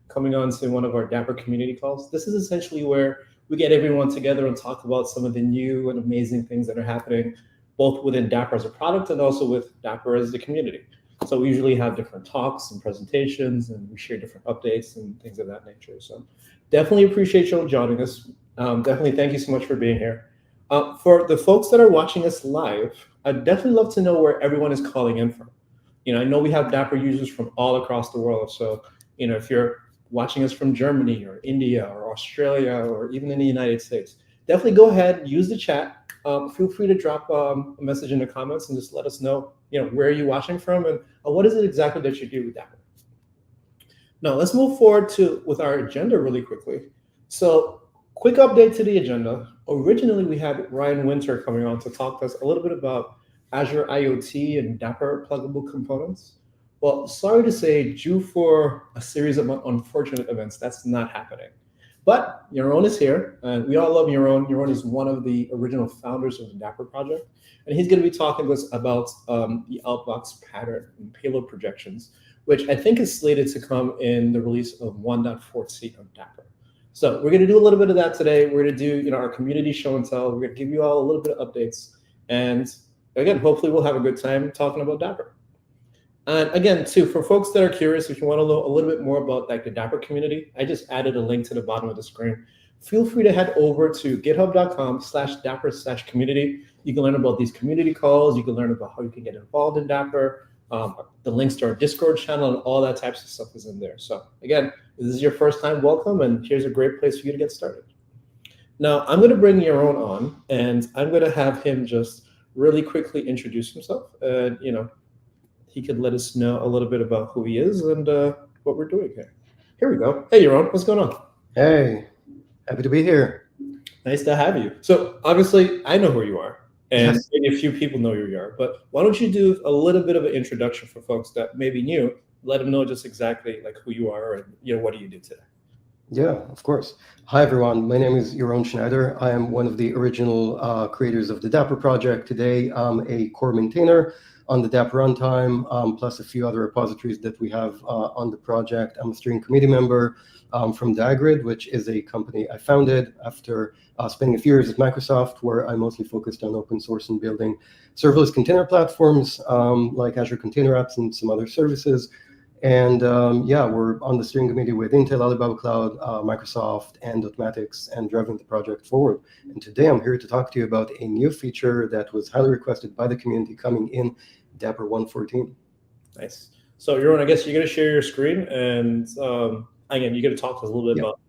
coming on to one of our Dapr community calls. This is essentially where we get everyone together and talk about some of the new and amazing things that are happening, both within Dapr as a product and also with Dapr as the community. So we usually have different talks and presentations, and we share different updates and things of that nature. So definitely appreciate you joining us. Definitely thank you so much for being here. For the folks that are watching us live, I'd definitely love to know where everyone is calling in from. I know we have Dapr users from all across the world. So, if you're watching us from Germany or India or Australia or even in the United States, definitely go ahead, use the chat. Feel free to drop a message in the comments and just let us know, where are you watching from and what is it exactly that you do with Dapr. Now, let's move forward with our agenda really quickly. So, quick update to the agenda. Originally, we had Ryan Winter coming on to talk to us a little bit about Azure IoT and Dapr pluggable components. Well, sorry to say, due for a series of unfortunate events, that's not happening. But Yaron is here, and we all love Yaron. Yaron is one of the original founders of the Dapr project, and he's going to be talking to us about the Outbox pattern and payload projections, which I think is slated to come in the release of 1.4c of Dapr. So we're going to do a little bit of that today. We're going to do our community show and tell. We're going to give you all a little bit of updates, and again, hopefully we'll have a good time talking about Dapr. And again, too, for folks that are curious, if you want to know a little bit more about the Dapr community, I just added a link to the bottom of the screen. Feel free to head over to github.com/Dapr/community. You can learn about these community calls. You can learn about how you can get involved in Dapr. The links to our Discord channel and all that types of stuff is in there. So again, if this is your first time, welcome, and here's a great place for you to get started. Now, I'm going to bring Yaron on, and I'm going to have him just really quickly introduce himself, and he could let us know a little bit about who he is and what we're doing here. Here we go. Hey, Yaron, what's going on? Hey, happy to be here. Nice to have you. So obviously, I know who you are, and Yes. maybe a few people know who you are. But why don't you do a little bit of an introduction for folks that may be new? Let them know just exactly who you are and what do you do today. Yeah, of course. Hi, everyone. My name is Yaron Schneider. I am one of the original creators of the Dapr project. Today, I'm a core maintainer on the Dapr runtime, plus a few other repositories that we have on the project. I'm a steering committee member from Dagrid, which is a company I founded after spending a few years at Microsoft, where I mostly focused on open source and building serverless container platforms like Azure Container Apps and some other services. And we're on the steering committee with Intel, Alibaba Cloud, Microsoft, and Dotmatics, and driving the project forward. And today I'm here to talk to you about a new feature that was highly requested by the community coming in Dapr 1.14. Nice. So, Yaron, I guess you're going to share your screen, and again, you're going to talk to us a little bit about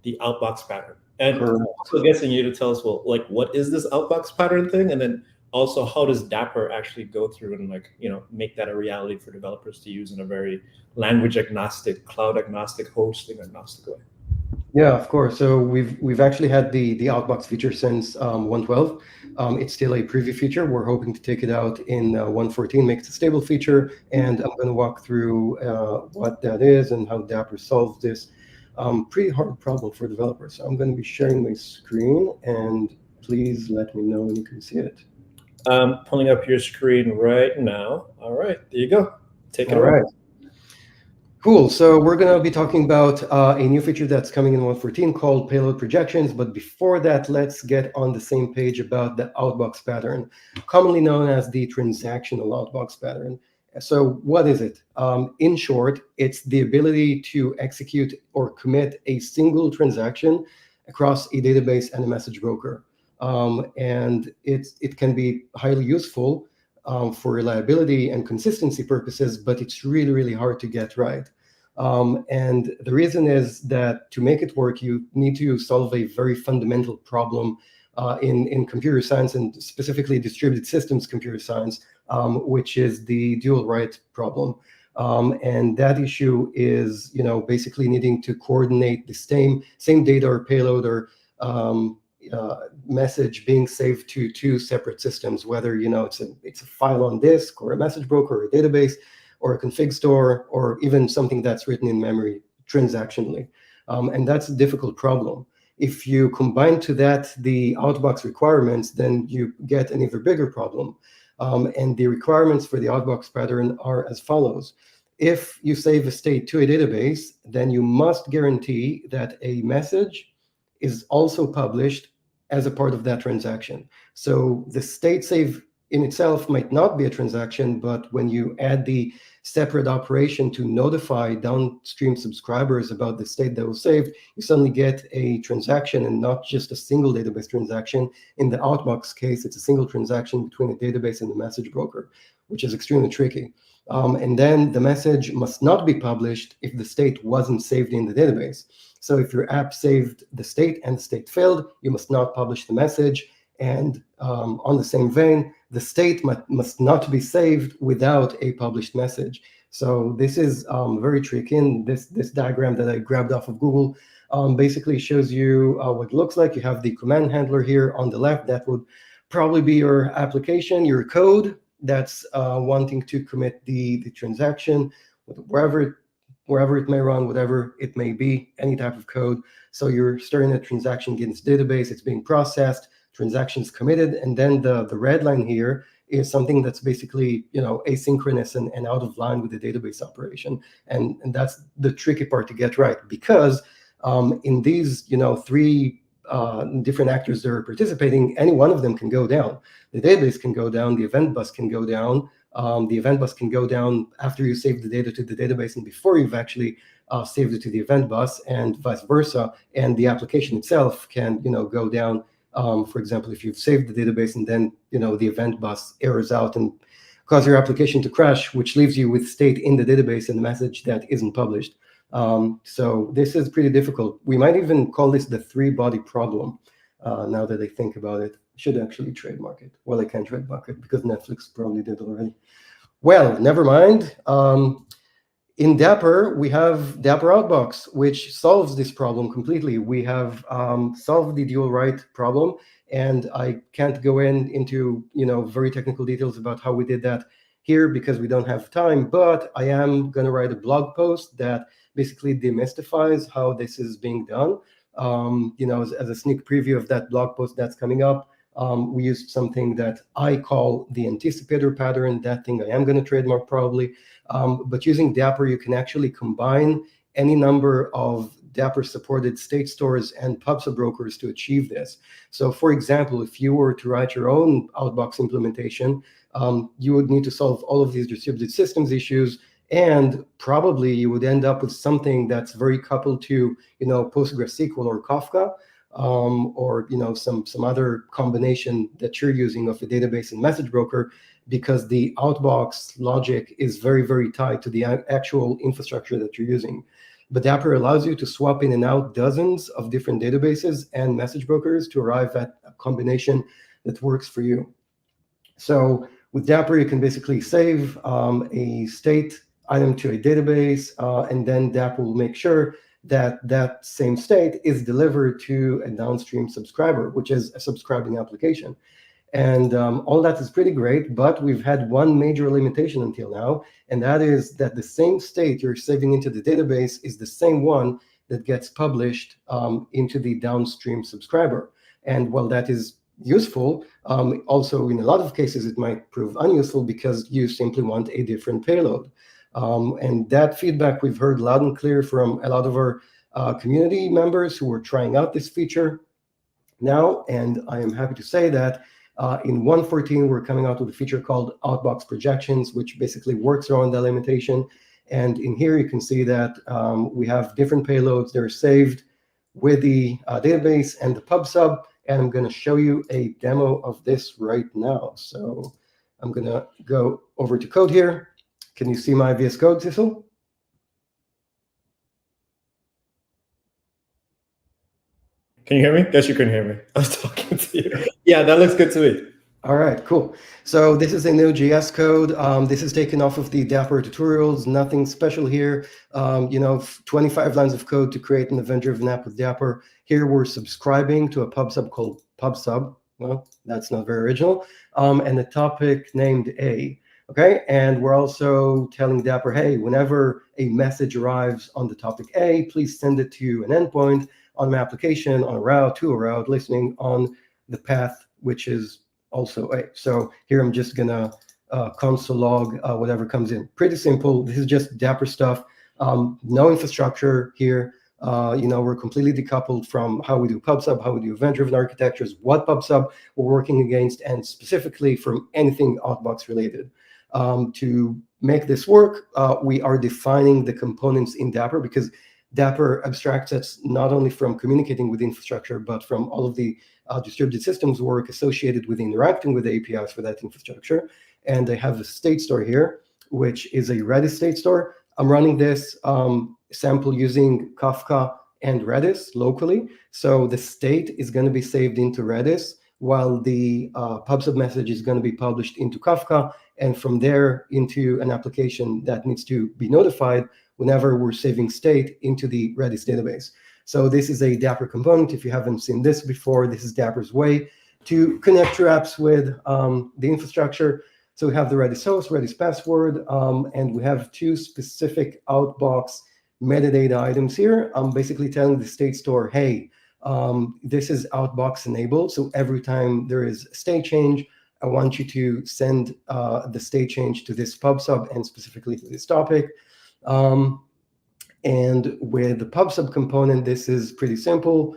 the Outbox pattern. And I'm also guessing you to tell us, what is this Outbox pattern thing? And then also, how does Dapr actually go through and make that a reality for developers to use in a very language agnostic, cloud agnostic, hosting agnostic way? Yeah, of course. So we've actually had the Outbox feature since 1.12. It's still a preview feature. We're hoping to take it out in 1.14, make it a stable feature. And I'm going to walk through what that is and how Dapr solves this pretty hard problem for developers. So I'm going to be sharing my screen, and please let me know when you can see it. I'm pulling up your screen right now. All right, there you go. Take it away. All right. Cool. So we're going to be talking about a new feature that's coming in 1.14 called payload projections. But before that, let's get on the same page about the Outbox pattern, commonly known as the transactional Outbox pattern. So what is it? In short, it's the ability to execute or commit a single transaction across a database and a message broker. And it can be highly useful for reliability and consistency purposes, but it's really, really hard to get right. And the reason is that to make it work, you need to solve a very fundamental problem in computer science, and specifically distributed systems computer science, which is the dual write problem. And that issue is, basically needing to coordinate the same data or payload or message being saved to two separate systems, whether it's a file on disk or a message broker or a database or a config store or even something that's written in memory transactionally. And that's a difficult problem. If you combine to that the Outbox requirements, then you get an even bigger problem. And the requirements for the Outbox pattern are as follows. if you save a state to a database, then you must guarantee that a message is also published as a part of that transaction. So the state save in itself might not be a transaction, but when you add the separate operation to notify downstream subscribers about the state that was saved, you suddenly get a transaction and not just a single database transaction. In the Outbox case, it's a single transaction between a database and the message broker, which is extremely tricky. And then the message must not be published if the state wasn't saved in the database. So if your app saved the state and the state failed, you must not publish the message. And on the same vein, the state must not be saved without a published message. So this is very tricky. And this diagram that I grabbed off of Google basically shows you what it looks like. You have the command handler here on the left. That would probably be your application, your code that's wanting to commit the transaction, wherever it may run, whatever it may be, any type of code. So you're starting a transaction against database, it's being processed, transactions committed, and then the red line here is something that's basically asynchronous and out of line with the database operation. And that's the tricky part to get right, because in these three different actors that are participating, any one of them can go down. The database can go down, the event bus can go down. The event bus can go down after you save the data to the database and before you've actually saved it to the event bus, and vice versa. And the application itself can go down. For example, if you've saved the database and then the event bus errors out and cause your application to crash, which leaves you with state in the database and a message that isn't published. So this is pretty difficult. We might even call this the three-body problem. Now that I think about it, I should actually trademark it. Well, I can't trademark it because Netflix probably did already. Well, never mind. In Dapr, we have Dapr Outbox, which solves this problem completely. We have solved the dual write problem, and I can't go into very technical details about how we did that here because we don't have time, but I am going to write a blog post that basically demystifies how this is being done. As a sneak preview of that blog post that's coming up, we used something that I call the anticipator pattern. That thing I am going to trademark probably. But using Dapr, you can actually combine any number of Dapr supported state stores and pub sub brokers to achieve this. So for example, if you were to write your own Outbox implementation, you would need to solve all of these distributed systems issues, and probably you would end up with something that's very coupled to PostgreSQL or Kafka, or some other combination that you're using of a database and message broker, because the Outbox logic is very, very tied to the actual infrastructure that you're using. But Dapr allows you to swap in and out dozens of different databases and message brokers to arrive at a combination that works for you. So with Dapr, you can basically save a state item to a database, and then Dapr will make sure that that same state is delivered to a downstream subscriber, which is a subscribing application. And all that is pretty great, but we've had one major limitation until now, and that is that the same state you're saving into the database is the same one that gets published into the downstream subscriber. And while that is useful, also in a lot of cases it might prove unuseful because you simply want a different payload. And that feedback we've heard loud and clear from a lot of our community members who are trying out this feature now. And I am happy to say that in 1.14, we're coming out with a feature called Outbox Projections, which basically works around that limitation. And in here, you can see that we have different payloads that are saved with the database and the pub sub. And I'm going to show you a demo of this right now. So I'm going to go over to code here. Can you see my VS Code, Cecil? Can you hear me? Guess you couldn't hear me. I was talking to you. Yeah, that looks good to me. All right, cool. So this is a Node.js code. This is taken off of the Dapr tutorials. Nothing special here. 25 lines of code to create an event-driven app with Dapr. Here we're subscribing to a pub sub called pub sub. Well, that's not very original. And a topic named A. Okay, and we're also telling Dapr, hey, whenever a message arrives on the topic A, please send it to an endpoint on my application, on a route, to a route, listening on the path, which is also A. So here I'm just gonna console log, whatever comes in. Pretty simple. This is just Dapr stuff. No infrastructure here. We're completely decoupled from how we do PubSub, how we do event-driven architectures, what PubSub we're working against, and specifically from anything Outbox related. To make this work, we are defining the components in Dapr, because Dapr abstracts us not only from communicating with the infrastructure, but from all of the distributed systems work associated with interacting with the APIs for that infrastructure. And I have a state store here, which is a Redis state store. I'm running this sample using Kafka and Redis locally. So the state is going to be saved into Redis, while the PubSub message is going to be published into Kafka, and from there into an application that needs to be notified whenever we're saving state into the Redis database. So this is a Dapr component. If you haven't seen this before, this is Dapr's way to connect your apps with the infrastructure. So we have the Redis host, Redis password, and we have two specific Outbox metadata items here. I'm basically telling the state store, hey, this is Outbox enabled. So every time there is a state change, I want you to send the state change to this PubSub and specifically to this topic. And with the PubSub component, this is pretty simple.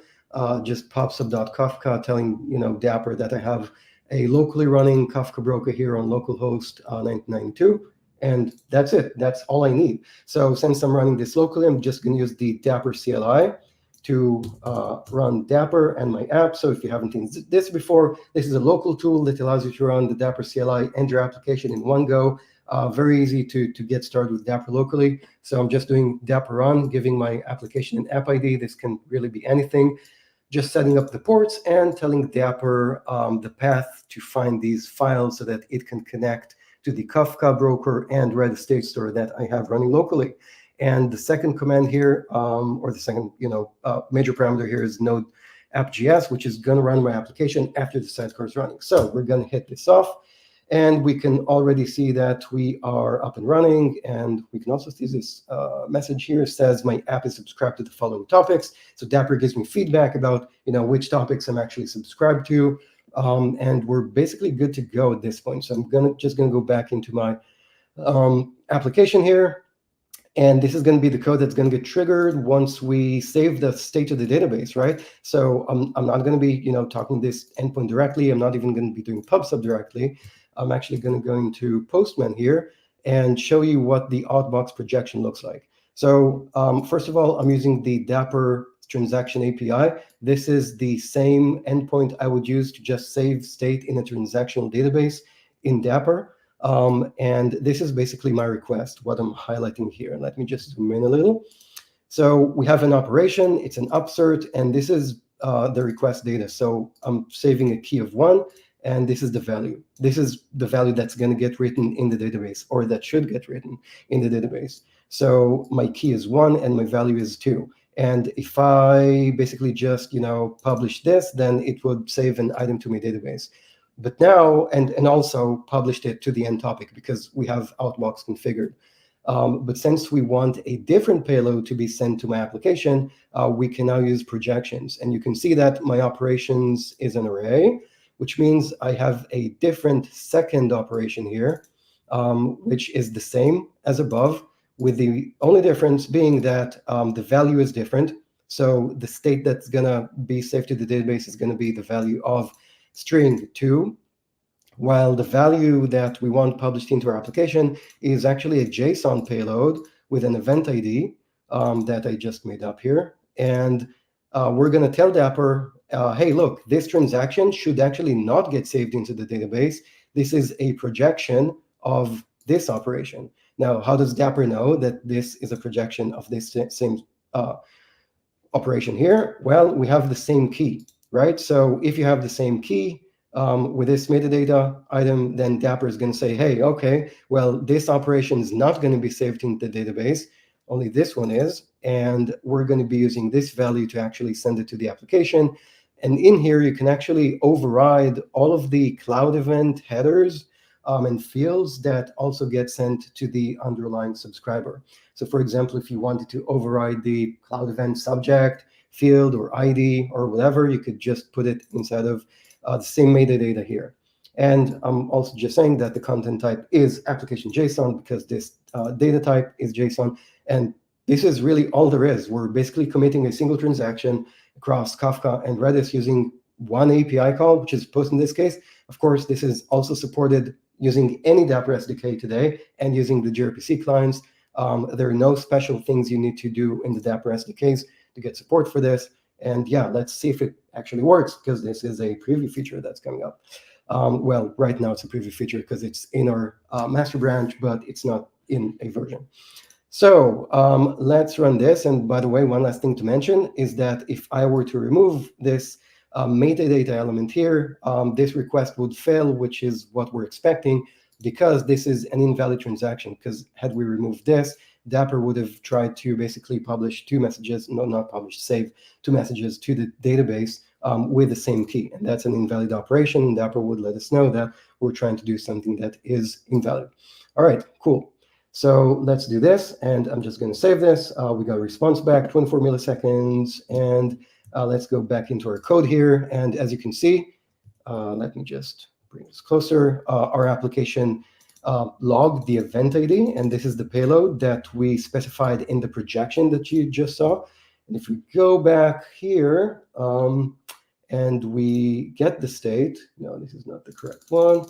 Just pubsub.kafka telling Dapr that I have a locally running Kafka broker here on localhost 1992. And that's it. That's all I need. So since I'm running this locally, I'm just going to use the Dapr CLI to run Dapr and my app. So if you haven't seen this before, this is a local tool that allows you to run the Dapr CLI and your application in one go. Very easy to get started with Dapr locally. So I'm just doing Dapr run, giving my application an app ID. This can really be anything. Just setting up the ports and telling Dapr the path to find these files so that it can connect to the Kafka broker and Redis state store that I have running locally. And the second command here, or the second major parameter here is node app.js, which is going to run my application after the sidecar is running. So we're going to hit this off. And we can already see that we are up and running. And we can also see this message here says my app is subscribed to the following topics. So Dapr gives me feedback about which topics I'm actually subscribed to. And we're basically good to go at this point. So I'm just going to go back into my application here. And this is going to be the code that's going to get triggered once we save the state to the database, right? So I'm not going to be talking this endpoint directly. I'm not even going to be doing PubSub directly. I'm actually going to go into Postman here and show you what the Outbox projection looks like. So first of all, I'm using the Dapr transaction API. This is the same endpoint I would use to just save state in a transactional database in Dapr. And this is basically my request, what I'm highlighting here. Let me just zoom in a little. So we have an operation, it's an upsert, and this is the request data. So I'm saving a key of 1. And this is the value. This is the value that's going to get written in the database, or that should get written in the database. So my key is 1 and my value is 2. And if I basically just publish this, then it would save an item to my database. But now, and also published it to the end topic because we have Outbox configured. But since we want a different payload to be sent to my application, we can now use projections. And you can see that my operations is an array, which means I have a different second operation here, which is the same as above, with the only difference being that the value is different. So the state that's going to be saved to the database is going to be the value of string 2, while the value that we want published into our application is actually a JSON payload with an event ID that I just made up here. And we're going to tell Dapr, hey, look, this transaction should actually not get saved into the database. This is a projection of this operation. Now, how does Dapr know that this is a projection of this same operation here? Well, we have the same key, right? So if you have the same key with this metadata item, then Dapr is going to say, hey, okay, well, this operation is not going to be saved into the database. Only this one is. And we're going to be using this value to actually send it to the application. And in here, you can actually override all of the cloud event headers and fields that also get sent to the underlying subscriber. So for example, if you wanted to override the cloud event subject, field, or ID, or whatever, you could just put it inside of the same metadata here. And I'm also just saying that the content type is application JSON because this data type is JSON. And this is really all there is. We're basically committing a single transaction across Kafka and Redis using one API call, which is post in this case. Of course, this is also supported using any Dapr SDK today and using the gRPC clients. There are no special things you need to do in the Dapr SDKs to get support for this. And yeah, let's see if it actually works, because this is a preview feature that's coming up. Well, right now it's a preview feature because it's in our master branch, but it's not in a version. So let's run this. And by the way, one last thing to mention is that if I were to remove this metadata element here, this request would fail, which is what we're expecting, because this is an invalid transaction. Because had we removed this, Dapr would have tried to basically publish two messages, no, not publish, save two messages to the database with the same key. And that's an invalid operation. And Dapr would let us know that we're trying to do something that is invalid. All right, cool. So let's do this. And I'm just going to save this. We got a response back, 24 milliseconds. And let's go back into our code here. And as you can see, let me just bring this closer. Our application logged the event ID, and this is the payload that we specified in the projection that you just saw. And if we go back here and we get the state, no, this is not the correct one,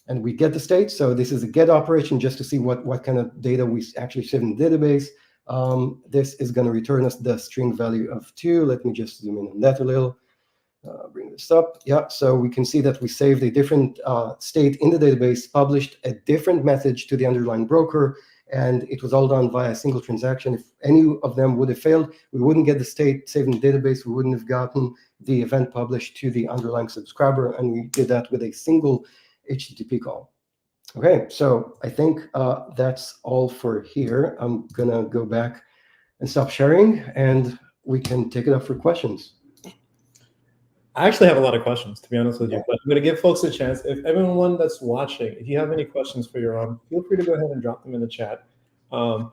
and we get the state. So this is a get operation just to see what kind of data we actually saved in the database. This is going to return us the string value of 2. Let me just zoom in on that a little. Bring this up. Yeah, so we can see that we saved a different state in the database, published a different message to the underlying broker, and it was all done via a single transaction. If any of them would have failed, we wouldn't get the state saved in the database. We wouldn't have gotten the event published to the underlying subscriber, and we did that with a single HTTP call. Okay, so I think that's all for here. I'm going to go back and stop sharing, and we can take it up for questions. I actually have a lot of questions, to be honest with you, but I'm going to give folks a chance. If everyone that's watching, if you have any questions for Yaron, feel free to go ahead and drop them in the chat. And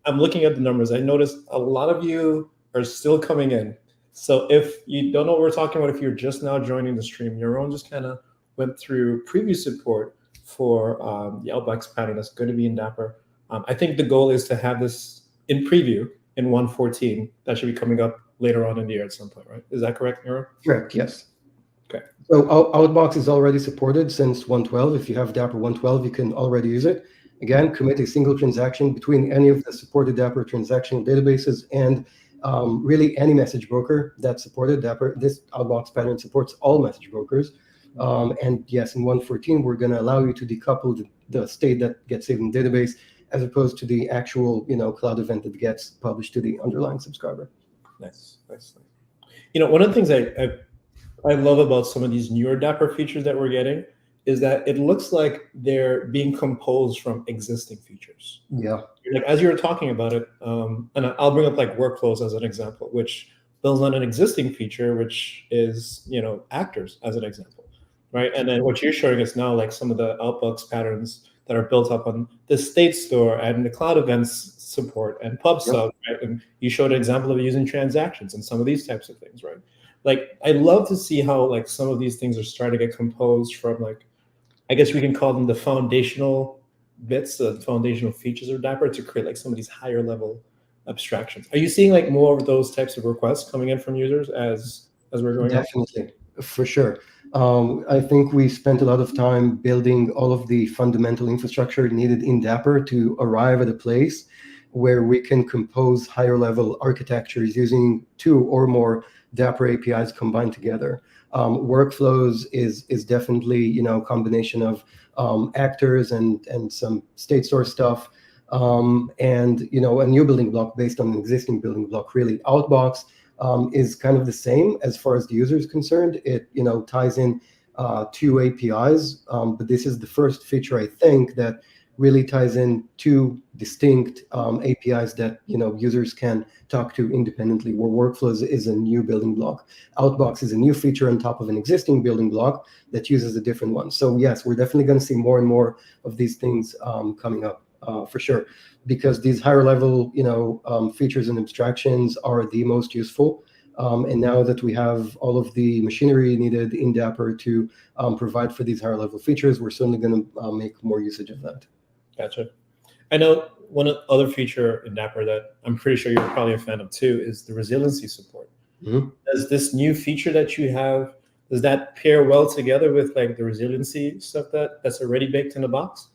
I'm looking at the numbers. I noticed a lot of you are still coming in. So if you don't know what we're talking about, if you're just now joining the stream, Yaron just kind of went through preview support for the Outbox pattern that's going to be in Dapr. I think the goal is to have this in preview in 1.14. That should be coming up later on in the year at some point, right? Is that correct, Yaron? Correct, yes. Okay. So Outbox is already supported since 1.12. If you have Dapr 1.12, you can already use it. Again, commit a single transaction between any of the supported Dapr transactional databases and really any message broker that supported Dapr. This Outbox pattern supports all message brokers. And yes, in 1.14, we're going to allow you to decouple the state that gets saved in the database as opposed to the actual, cloud event that gets published to the underlying subscriber. Nice. One of the things I love about some of these newer Dapr features that we're getting is that it looks like they're being composed from existing features. Yeah. Like as you were talking about it, and I'll bring up like workflows as an example, which builds on an existing feature, which is actors as an example, right? And then what you're showing us now, like some of the Outbox patterns that are built up on the state store and the cloud events support and pub sub, right? And you showed an example of using transactions and some of these types of things, right? Like I love to see how like some of these things are starting to get composed from like, I guess we can call them the foundational bits, the foundational features of Dapr to create like some of these higher level abstractions. Are you seeing like more of those types of requests coming in from users as we're going? Definitely, for sure. I think we spent a lot of time building all of the fundamental infrastructure needed in Dapr to arrive at a place where we can compose higher level architectures using 2 or more Dapr APIs combined together. Workflows is definitely a combination of actors and some state store stuff, and a new building block based on an existing building block. Really, Outbox is kind of the same as far as the user is concerned. It ties in 2 APIs, but this is the first feature I think that really ties in 2 distinct APIs that users can talk to independently, where workflows is a new building block. Outbox is a new feature on top of an existing building block that uses a different one. So yes, we're definitely going to see more and more of these things coming up for sure, because these higher level features and abstractions are the most useful. And now that we have all of the machinery needed in Dapr to provide for these higher level features, we're certainly going to make more usage of that. Gotcha. I know one other feature in Dapr that I'm pretty sure you're probably a fan of too is the resiliency support. Mm-hmm. Does this new feature that you have, does that pair well together with like the resiliency stuff that's already baked in the box?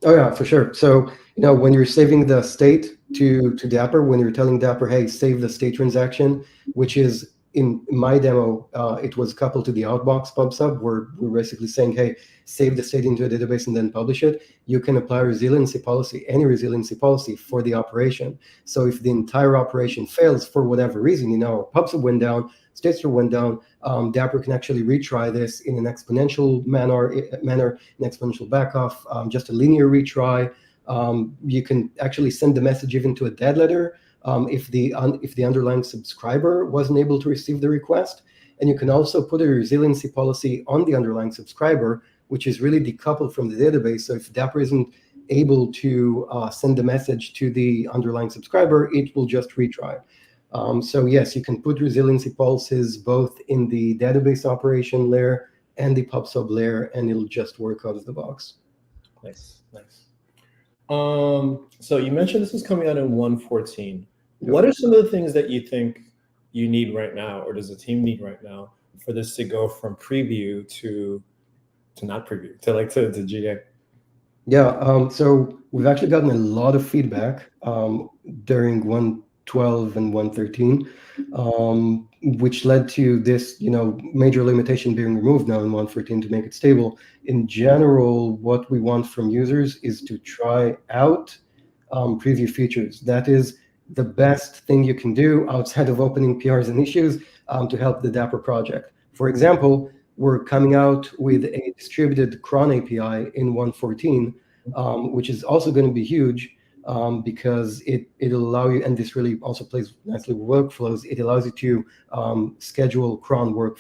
Oh yeah, for sure. So, when you're saving the state to Dapr, when you're telling Dapr, hey, save the state transaction, which is in my demo, it was coupled to the Outbox pub sub, where we're basically saying, hey, save the state into a database and then publish it. You can apply resiliency policy, any resiliency policy for the operation. So if the entire operation fails for whatever reason, pub sub went down, state store went down, Dapr can actually retry this in an exponential manner, an exponential backoff, just a linear retry. You can actually send the message even to a dead letter if the underlying subscriber wasn't able to receive the request. And you can also put a resiliency policy on the underlying subscriber, which is really decoupled from the database. So if Dapr isn't able to send the message to the underlying subscriber, it will just retry. So yes, you can put resiliency policies both in the database operation layer and the pub sub layer, and it'll just work out of the box. Nice. So you mentioned this is coming out in 1.14. What are some of the things that you think you need right now, or does the team need right now for this to go from preview to not preview, to GA? Yeah, so we've actually gotten a lot of feedback during 1.12 and 1.13, which led to this, major limitation being removed now in 1.14 to make it stable. In general, what we want from users is to try out preview features. That is the best thing you can do outside of opening PRs and issues to help the Dapr project. For example, we're coming out with a distributed cron API in 1.14, which is also going to be huge because it'll allow you, and this really also plays nicely with workflows, it allows you to schedule cron work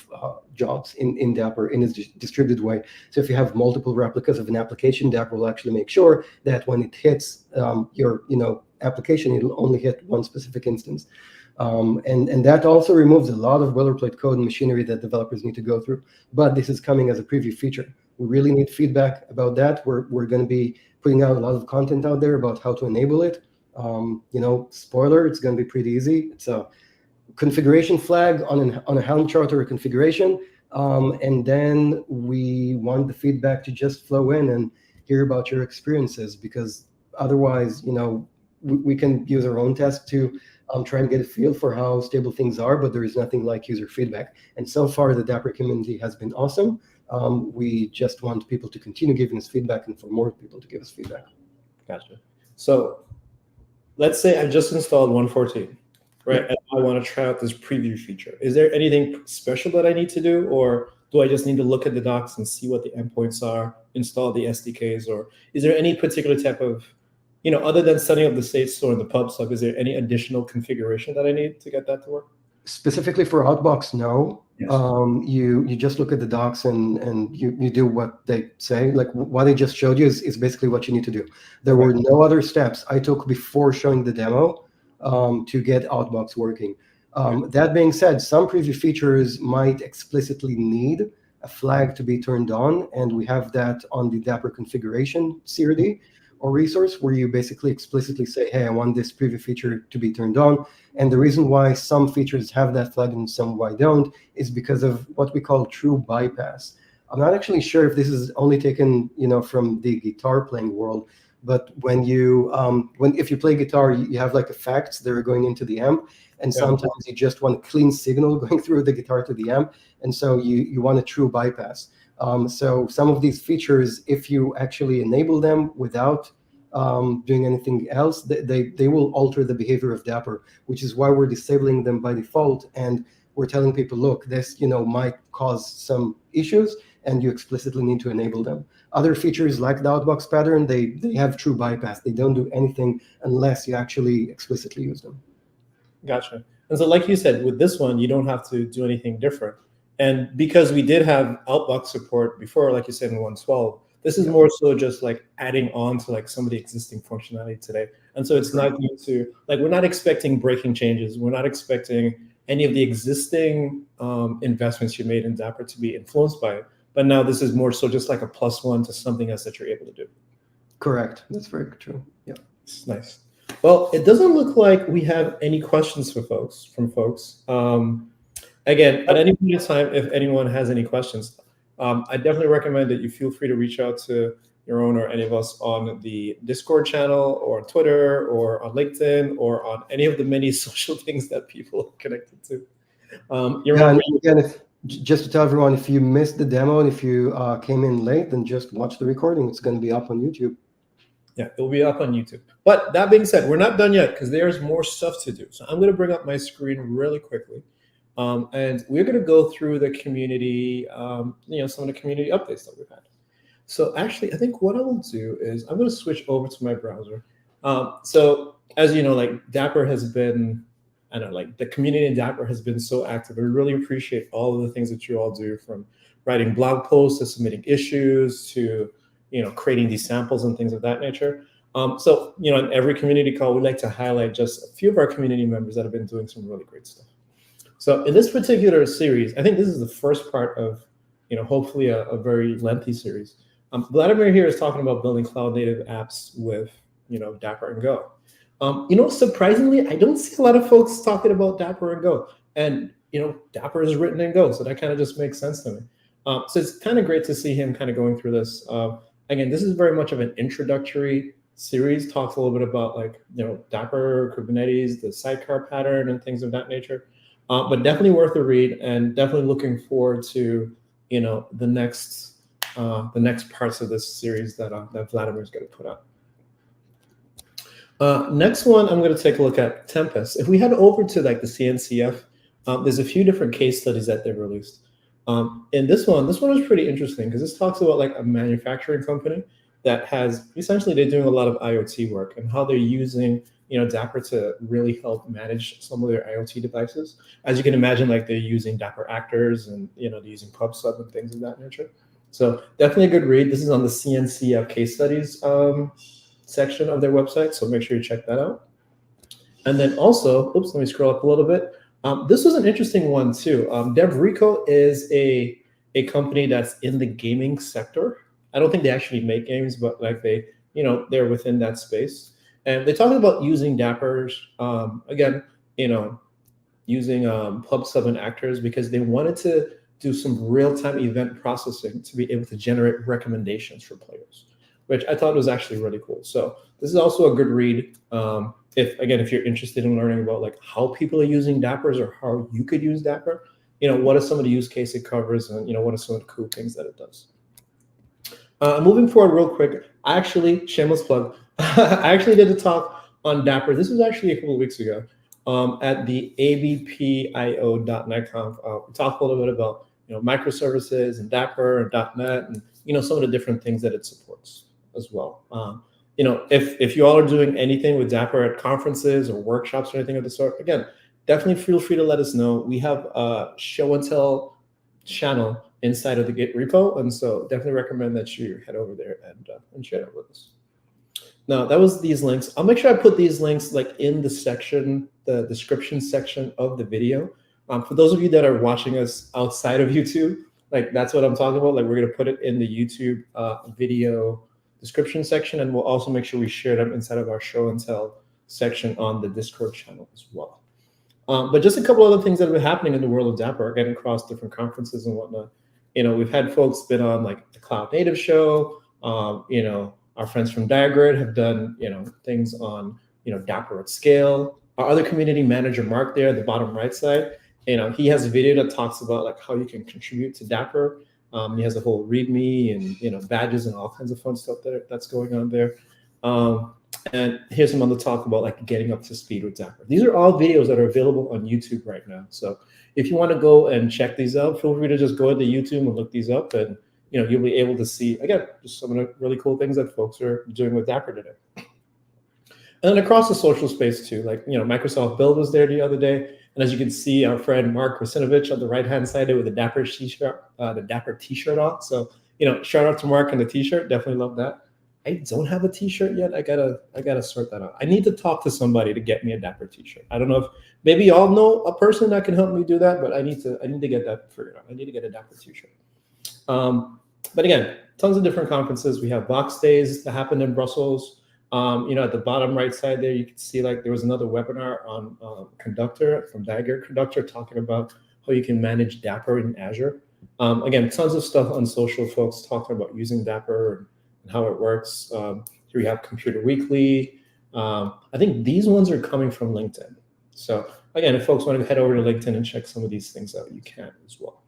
jobs in Dapr in a distributed way. So if you have multiple replicas of an application, Dapr will actually make sure that when it hits your application, it'll only hit one specific instance. And that also removes a lot of boilerplate code and machinery that developers need to go through. But this is coming as a preview feature. We really need feedback about that. We're going to be putting out a lot of content out there about how to enable it. Spoiler, it's going to be pretty easy. It's a configuration flag on a Helm chart or a configuration. And then we want the feedback to just flow in and hear about your experiences, because otherwise, we can use our own test to try and get a feel for how stable things are, but there is nothing like user feedback. And so far, the Dapr community has been awesome. We just want people to continue giving us feedback and for more people to give us feedback. Gotcha. So let's say I've just installed 1.14, right? And I want to try out this preview feature. Is there anything special that I need to do, or do I just need to look at the docs and see what the endpoints are, install the SDKs, or is there any particular type of, other than setting up the state store and the pub sub, is there any additional configuration that I need to get that to work? Specifically for Outbox, no. Yes. You just look at the docs and you do what they say. Like what I just showed you is basically what you need to do. There were no other steps I took before showing the demo to get Outbox working. That being said, some preview features might explicitly need a flag to be turned on, and we have that on the Dapr configuration CRD or resource, where you basically explicitly say, hey, I want this preview feature to be turned on. And the reason why some features have that flag and some why don't is because of what we call true bypass. I'm not actually sure if this is only taken, from the guitar playing world, but if you play guitar, you have like effects that are going into the amp, and sometimes you just want a clean signal going through the guitar to the amp, and so you want a true bypass. So some of these features, if you actually enable them without doing anything else, they will alter the behavior of Dapr, which is why we're disabling them by default. And we're telling people, look, this might cause some issues, and you explicitly need to enable them. Other features like the Outbox pattern, they have true bypass. They don't do anything unless you actually explicitly use them. Gotcha. And so like you said, with this one, you don't have to do anything different. And because we did have Outbox support before, like you said, in 1.12, this is more so just like adding on to like some of the existing functionality today. And so it's not going to, like, we're not expecting breaking changes. We're not expecting, any of the existing investments you made in Dapr to be influenced by it. But now this is more so just like a +1 to something else that you're able to do. Correct. That's very true. Yeah. It's nice. Well, it doesn't look like we have any questions from folks. Again, at any point in time, if anyone has any questions, I definitely recommend that you feel free to reach out to Yaron or any of us on the Discord channel or Twitter or on LinkedIn or on any of the many social things that people are connected to. Yaron, yeah, and again, just to tell everyone, if you missed the demo and if you came in late, then just watch the recording. It's going to be up on YouTube. Yeah, it will be up on YouTube. But that being said, we're not done yet because there's more stuff to do. So I'm going to bring up my screen really quickly. And we're going to go through the community, some of the community updates that we've had. So actually, I think what I will do is I'm going to switch over to my browser. So as you know, like Dapr has been, the community in Dapr has been so active. I really appreciate all of the things that you all do, from writing blog posts to submitting issues to, creating these samples and things of that nature. So, in every community call, we like to highlight just a few of our community members that have been doing some really great stuff. So in this particular series, I think this is the first part of, hopefully a very lengthy series. Vladimir here is talking about building cloud native apps with, Dapr and Go. Surprisingly, I don't see a lot of folks talking about Dapr and Go. And, Dapr is written in Go, so that kind of just makes sense to me. So it's kind of great to see him kind of going through this. Again, this is very much of an introductory series, talks a little bit about Dapr, Kubernetes, the sidecar pattern and things of that nature. But definitely worth a read, and definitely looking forward to, the next parts of this series that Vladimir is going to put out. Next one, I'm going to take a look at Tempest. If we head over to the CNCF, there's a few different case studies that they've released. And this one is pretty interesting because this talks about a manufacturing company that has essentially, they're doing a lot of IoT work and how they're using Dapr to really help manage some of their IoT devices. As you can imagine, they're using Dapr actors and they're using PubSub and things of that nature. So definitely a good read. This is on the CNCF case studies section of their website, so make sure you check that out. And then also, let me scroll up a little bit. This was an interesting one too. DevReco is a company that's in the gaming sector. I don't think they actually make games, but they're within that space. And they talked about using Daprs, using PubSub and actors because they wanted to do some real-time event processing to be able to generate recommendations for players, which I thought was actually really cool. So this is also a good read. If you're interested in learning about how people are using Daprs or how you could use Dapr, what are some of the use case it covers, and what are some of the cool things that it does. Moving forward real quick, shameless plug, I actually did a talk on Dapr. This was actually a couple of weeks ago at the abpio.net conf. We talked a little bit about microservices and Dapr and .NET and some of the different things that it supports as well. If you all are doing anything with Dapr at conferences or workshops or anything of the sort, again, definitely feel free to let us know. We have a show and tell channel inside of the Git repo, and so definitely recommend that you head over there and share it with us. Now, that was these links. I'll make sure I put these links in the section, the description section of the video. For those of you that are watching us outside of YouTube, that's what I'm talking about. We're going to put it in the YouTube video description section, and we'll also make sure we share them inside of our show and tell section on the Discord channel as well. But just a couple other things that have been happening in the world of Dapr, getting across different conferences and whatnot. We've had folks been on the Cloud Native show. Our friends from Diagrid have done things on Dapr at scale. Our other community manager, Mark, there at the bottom right side, he has a video that talks about how you can contribute to Dapr. He has a whole README and badges and all kinds of fun stuff that's going on there. And here's some other talk about getting up to speed with Dapr. These are all videos that are available on YouTube right now. So if you want to go and check these out, feel free to just go into YouTube and look these up, and you'll be able to see, again, just some of the really cool things that folks are doing with Dapr today. And then across the social space too, Microsoft Build was there the other day, and as you can see, our friend Mark Krasinovich on the right-hand side there with the Dapr t-shirt on. So shout out to Mark and the t-shirt. Definitely love that. I don't have a T-shirt yet. I gotta sort that out. I need to talk to somebody to get me a Dapr T-shirt. I don't know if maybe y'all know a person that can help me do that, but I need to get that figured out. I need to get a Dapr T-shirt. But again, tons of different conferences. We have Box Days that happened in Brussels. At the bottom right side there, you can see like there was another webinar on Conductor from Dagger Conductor talking about how you can manage Dapr in Azure. Again, tons of stuff on social, folks talking about using Dapr and how it works. Here we have Computer Weekly. I think these ones are coming from LinkedIn. So again, if folks want to head over to LinkedIn and check some of these things out, you can as well.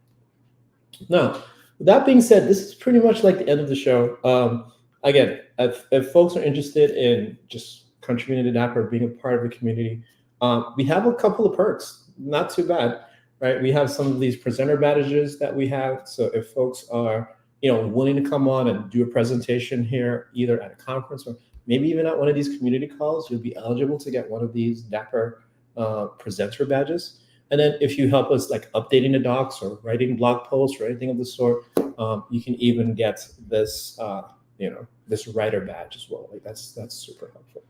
Now, with that being said, this is pretty much like the end of the show. Again, if folks are interested in just contributing to Dapr, being a part of the community, we have a couple of perks. Not too bad, right? We have some of these presenter badges that we have. So if folks are willing to come on and do a presentation here, either at a conference or maybe even at one of these community calls, you'll be eligible to get one of these Dapr presenter badges. And then if you help us like updating the docs or writing blog posts or anything of the sort, you can even get this, this writer badge as well. Like that's super helpful.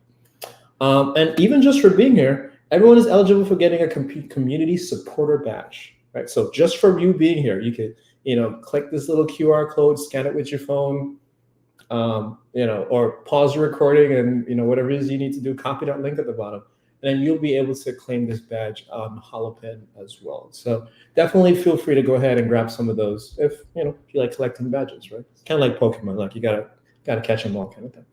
And even just for being here, everyone is eligible for getting a community supporter badge, right? So just for you being here, you could, click this little QR code, scan it with your phone, or pause your recording and, whatever it is you need to do, copy that link at the bottom. And then you'll be able to claim this badge on HoloPen as well. So definitely feel free to go ahead and grab some of those if you like collecting badges, right? It's kind of like Pokemon, like you gotta catch them all kind of thing.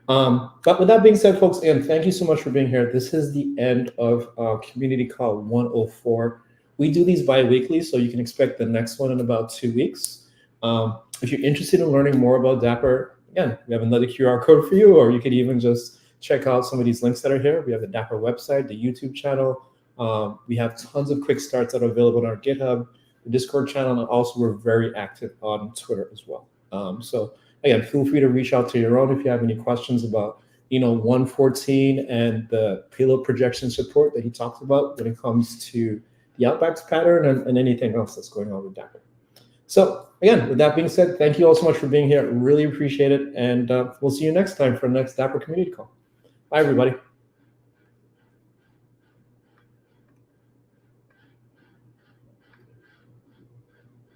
But with that being said, folks, again, thank you so much for being here. This is the end of Community Call 104. We do these bi-weekly, so you can expect the next one in about 2 weeks. If you're interested in learning more about Dapr, again, we have another QR code for you, or you could even just check out some of these links that are here. We have the Dapr website, the YouTube channel. We have tons of quick starts that are available on our GitHub, the Discord channel, and also we're very active on Twitter as well. So again, feel free to reach out to Yaron if you have any questions about 114 and the payload projection support that he talked about when it comes to the Outbox pattern and anything else that's going on with Dapr. So again, with that being said, thank you all so much for being here. Really appreciate it. And we'll see you next time for the next Dapr community call. Bye, everybody.